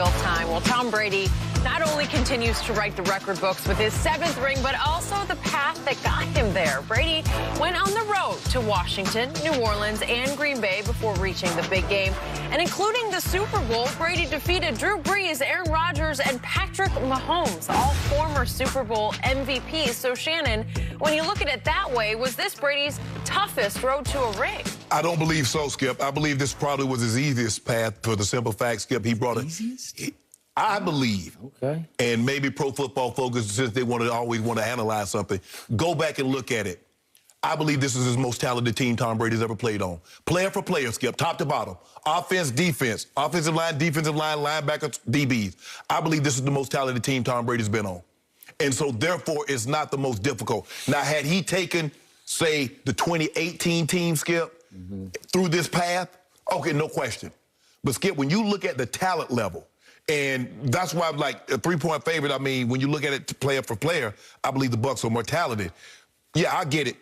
single time. Well, Tom Brady not only continues to write the record books with his 7th ring, but also the path that got him there. Brady went on the road to Washington, New Orleans, and Green Bay before reaching the big game. And including the Super Bowl, Brady defeated Drew Brees, Aaron Rodgers, and Patrick Mahomes, all former Super Bowl MVPs. So, Shannon, when you look at it that way, was this Brady's toughest road to a ring? I don't believe so, Skip. I believe this probably was his easiest path for the simple fact, Skip, he brought it. I believe, okay, and maybe Pro Football Focus, since they always want to analyze something, go back and look at it. I believe this is his most talented team Tom Brady's ever played on. Player for player, Skip, top to bottom. Offense, defense, offensive line, linebackers, DBs. I believe this is the most talented team Tom Brady's been on. And so, therefore, it's not the most difficult. Now, had he taken, say, the 2018 team, Skip, through this path, okay, no question. But, Skip, when you look at the talent level, and that's why I'm like a 3-point favorite. I mean, when you look at it player for player, I believe the Bucs are more talented. Yeah, I get it.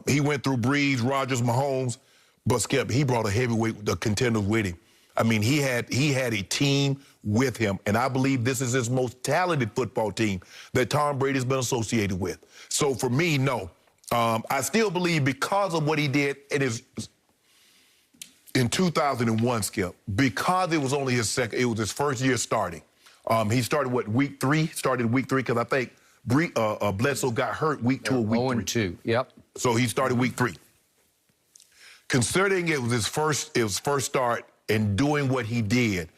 He went through Brees, Rodgers, Mahomes, but Skip, he brought a heavyweight, the contenders with him. I mean, he had a team with him, and I believe this is his most talented football team that Tom Brady's been associated with. So for me, no. I still believe because of what he did in 2001, Skip, because it was only his first year starting. He started, week 3? Started week 3, because I think Bledsoe got hurt week 2 or week 3. 0-2, yep. So he started week 3. Considering it was his first start and doing what he did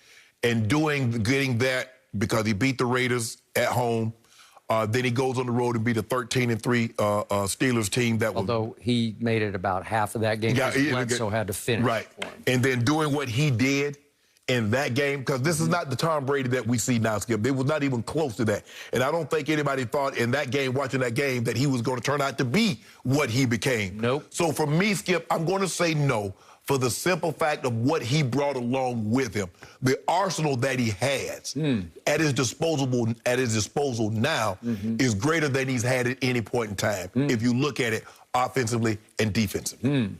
and getting that because he beat the Raiders at home, then he goes on the road and beat a 13-3 Steelers team that Although he made it about half of that game, Bledsoe had to finish. Right. And then doing what he did in that game, because this is not the Tom Brady that we see now, Skip. It was not even close to that. And I don't think anybody thought in that game, watching that game, that he was going to turn out to be what he became. Nope. So for me, Skip, I'm going to say no for the simple fact of what he brought along with him. The arsenal that he has at his disposal now is greater than he's had at any point in time, if you look at it offensively and defensively.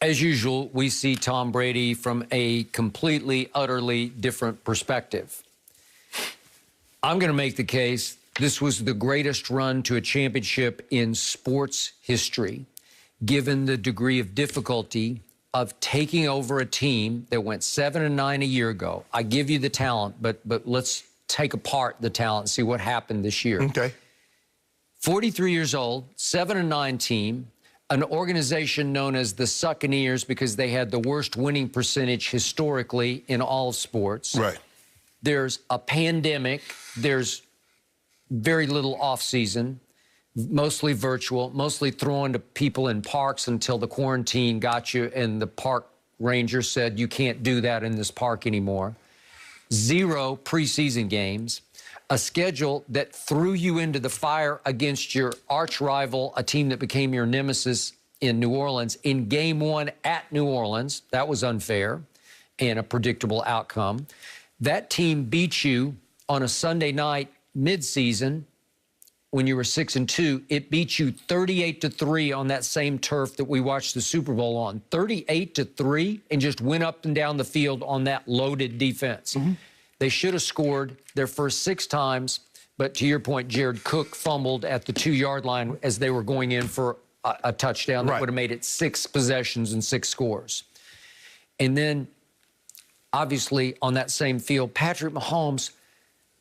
As usual, we see Tom Brady from a completely, utterly different perspective. I'm going to make the case this was the greatest run to a championship in sports history, given the degree of difficulty of taking over a team that went 7-9 a year ago. I give you the talent, but let's take apart the talent and see what happened this year. Okay. 43 years old, 7-9 team, an organization known as the Succaneers because they had the worst winning percentage historically in all of sports. Right. There's a pandemic. There's very little off-season, mostly virtual, mostly throwing to people in parks until the quarantine got you and the park ranger said you can't do that in this park anymore. 0 preseason games. A schedule that threw you into the fire against your arch rival, a team that became your nemesis in New Orleans, in game 1 at New Orleans. That was unfair and a predictable outcome. That team beat you on a Sunday night midseason when you were 6-2. It beat you 38-3 on that same turf that we watched the Super Bowl on. 38-3, and just went up and down the field on that loaded defense. They should have scored their first 6 times, but to your point, Jared Cook fumbled at the 2-yard line as they were going in for a touchdown that would have made it 6 possessions and 6 scores. And then, obviously, on that same field, Patrick Mahomes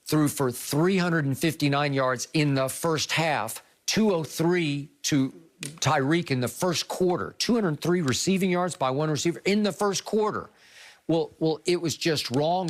threw for 359 yards in the first half, 203 to Tyreek in the first quarter, 203 receiving yards by one receiver in the first quarter. Well, it was just wrong.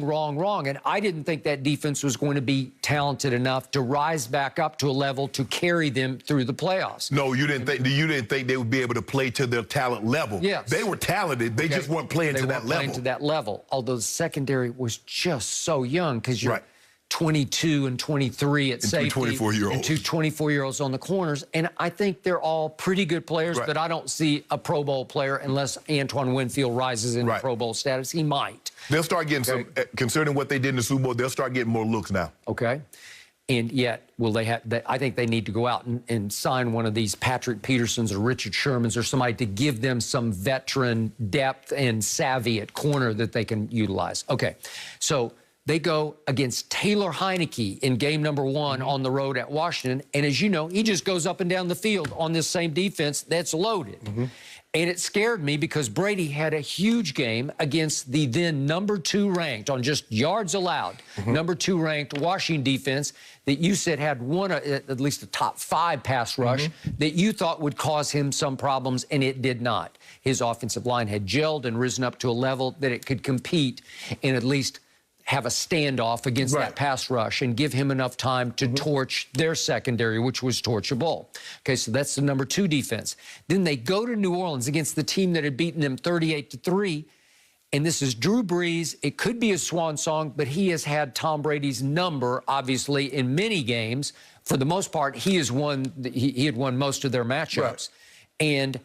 And I didn't think that defense was going to be talented enough to rise back up to a level to carry them through the playoffs. No, you didn't think they would be able to play to their talent level. Yes. They were talented. They just weren't playing to that level. Playing to that level, although the secondary was just so young because you're 22 and 23 at safety. 24-year-olds. And 2 24-year-olds on the corners. And I think they're all pretty good players, but I don't see a Pro Bowl player unless Antoine Winfield rises into Pro Bowl status. He might. They'll start getting some, concerning what they did in the Super Bowl, they'll start getting more looks now. Okay. And yet, will they have? I think they need to go out and sign one of these Patrick Petersons or Richard Shermans or somebody to give them some veteran depth and savvy at corner that they can utilize. Okay, so They go against Taylor Heineke in game number 1 on the road at Washington. And as you know, he just goes up and down the field on this same defense that's loaded. And it scared me because Brady had a huge game against the then number 2 ranked on just yards allowed, number 2 ranked Washington defense that you said had one, at least a top 5 pass rush that you thought would cause him some problems, and it did not. His offensive line had gelled and risen up to a level that it could compete and at least have a standoff against that pass rush and give him enough time to torch their secondary, which was torchable. Okay, so that's the number 2 defense. Then they go to New Orleans against the team that had beaten them 38-3, and this is Drew Brees. It could be a swan song, but he has had Tom Brady's number, obviously, in many games. For the most part, he had won most of their matchups. And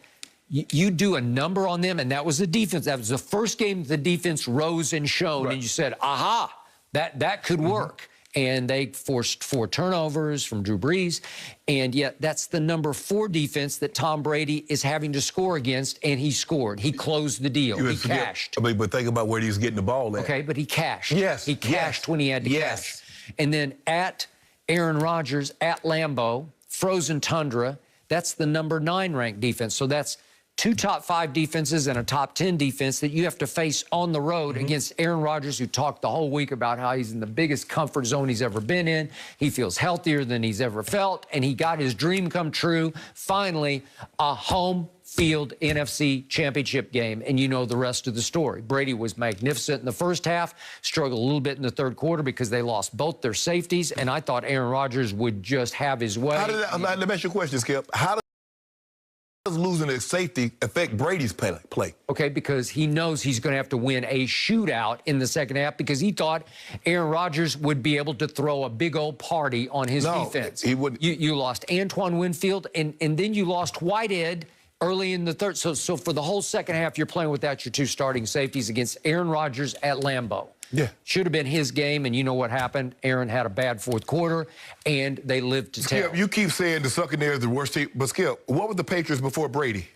you do a number on them, and that was the defense. That was the first game the defense rose and shone, and you said, aha, that could work. And they forced 4 turnovers from Drew Brees, and yet that's the number 4 defense that Tom Brady is having to score against, and he scored. He closed the deal. He cashed. I mean, but think about where he was getting the ball at. Okay, but he cashed. Yes. He cashed when he had to cash. And then at Aaron Rodgers, at Lambeau, frozen tundra, that's the number 9 ranked defense. So that's 2 top 5 defenses and a top 10 defense that you have to face on the road against Aaron Rodgers, who talked the whole week about how he's in the biggest comfort zone he's ever been in. He feels healthier than he's ever felt, and he got his dream come true. Finally, a home field NFC championship game, and you know the rest of the story. Brady was magnificent in the first half, struggled a little bit in the third quarter because they lost both their safeties, and I thought Aaron Rodgers would just have his way. How did that, let me ask you a question, Skip. How does losing his safety affect Brady's play? Okay, because he knows he's going to have to win a shootout in the second half because he thought Aaron Rodgers would be able to throw a big old party on his defense. He wouldn't. You lost Antoine Winfield, and then you lost Whitehead early in the third. So for the whole second half, you're playing without your 2 starting safeties against Aaron Rodgers at Lambeau. Yeah. Should have been his game, and you know what happened. Aaron had a bad fourth quarter, and they lived to tell. Skip, you keep saying the Buccaneers are the worst team, but Skip, what were the Patriots before Brady?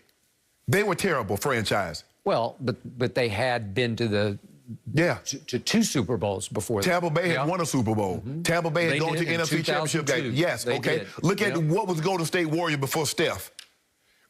They were terrible franchise. Well, but they had been to the to 2 Super Bowls before. Tampa Bay had won a Super Bowl. Tampa Bay had gone to NFC Championship game. Yes, okay. Look at what was Golden State Warriors before Steph.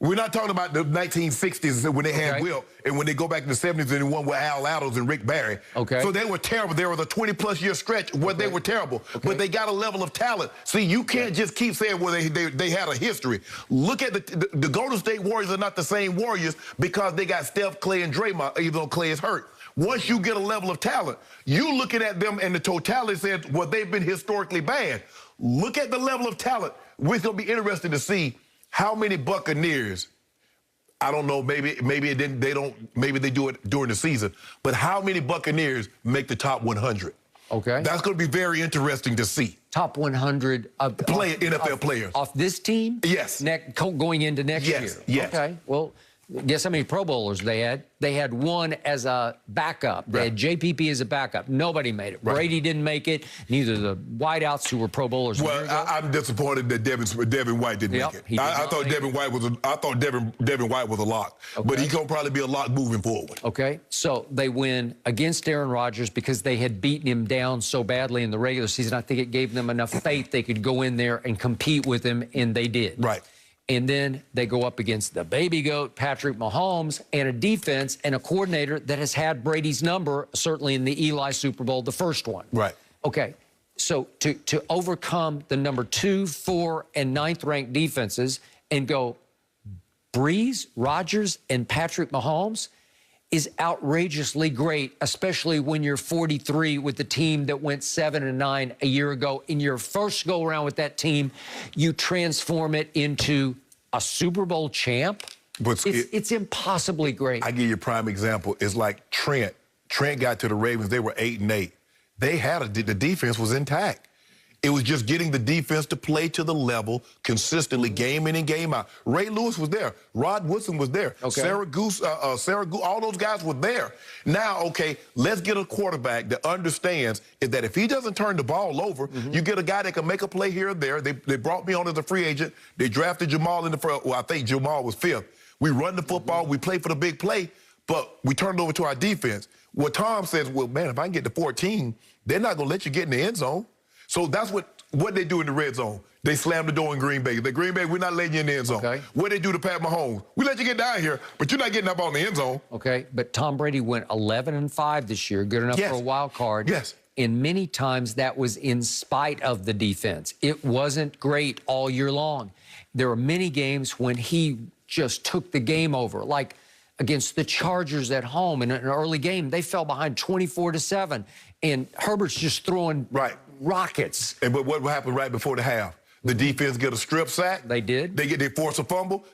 We're not talking about the 1960s when they had Wilt, and when they go back to the 70s and they won with Al Ladders and Rick Barry. Okay. So they were terrible. There was a 20-plus year stretch where they were terrible, but they got a level of talent. See, you can't just keep saying, well, they had a history. Look at the Golden State Warriors are not the same Warriors because they got Steph, Clay, and Draymond, even though Clay is hurt. Once you get a level of talent, you looking at them and the totality says, well, they've been historically bad. Look at the level of talent. We're going to be interested to see how many Buccaneers, I don't know, maybe they do it during the season, but how many Buccaneers make the top 100? Okay. That's going to be very interesting to see. Top 100 NFL players. Off this team? Yes. Going into next year? Yes. Okay. Well, guess how many Pro Bowlers they had? They had 1 as a backup. They had JPP as a backup. Nobody made it. Brady didn't make it. Neither the wideouts who were Pro Bowlers. Well, I'm disappointed that Devin White didn't make it. I thought Devin White was Devin White was a lock, but he's gonna probably be a lock moving forward. Okay, so they win against Aaron Rodgers because they had beaten him down so badly in the regular season. I think it gave them enough faith they could go in there and compete with him, and they did. Right. And then they go up against the baby goat, Patrick Mahomes, and a defense and a coordinator that has had Brady's number, certainly in the Eli Super Bowl, the first one. Right. Okay, so to overcome the number 2, 4, and 9th ranked defenses and go Brees, Rodgers, and Patrick Mahomes is outrageously great, especially when you're 43 with the team that went 7-9 a year ago. In your first go-around with that team, you transform it into a Super Bowl champ. But it's impossibly great. I give you a prime example. It's like Trent. Trent got to the Ravens. They were 8-8. They had the defense was intact. It was just getting the defense to play to the level consistently, game in and game out. Ray Lewis was there. Rod Woodson was there. Okay. Sarah Goose, all those guys were there. Now, okay, let's get a quarterback that understands that if he doesn't turn the ball over, you get a guy that can make a play here or there. They brought me on as a free agent. They drafted Jamal in the first. Well, I think Jamal was 5th. We run the football. We play for the big play, but we turn it over to our defense. What Tom says, well, man, if I can get to 14, they're not going to let you get in the end zone. So that's what they do in the red zone. They slam the door in Green Bay. The Green Bay, we're not letting you in the end zone. Okay. What they do to Pat Mahomes? We let you get down here, but you're not getting up on the end zone. Okay, but Tom Brady went 11-5 this year, good enough Yes. for a wild card. Yes. And many times that was in spite of the defense. It wasn't great all year long. There were many games when he just took the game over, like against the Chargers at home in an early game. They fell behind 24-7, and Herbert's just throwing rockets. But what happened right before the half? The defense get a strip sack. They did. They force a fumble.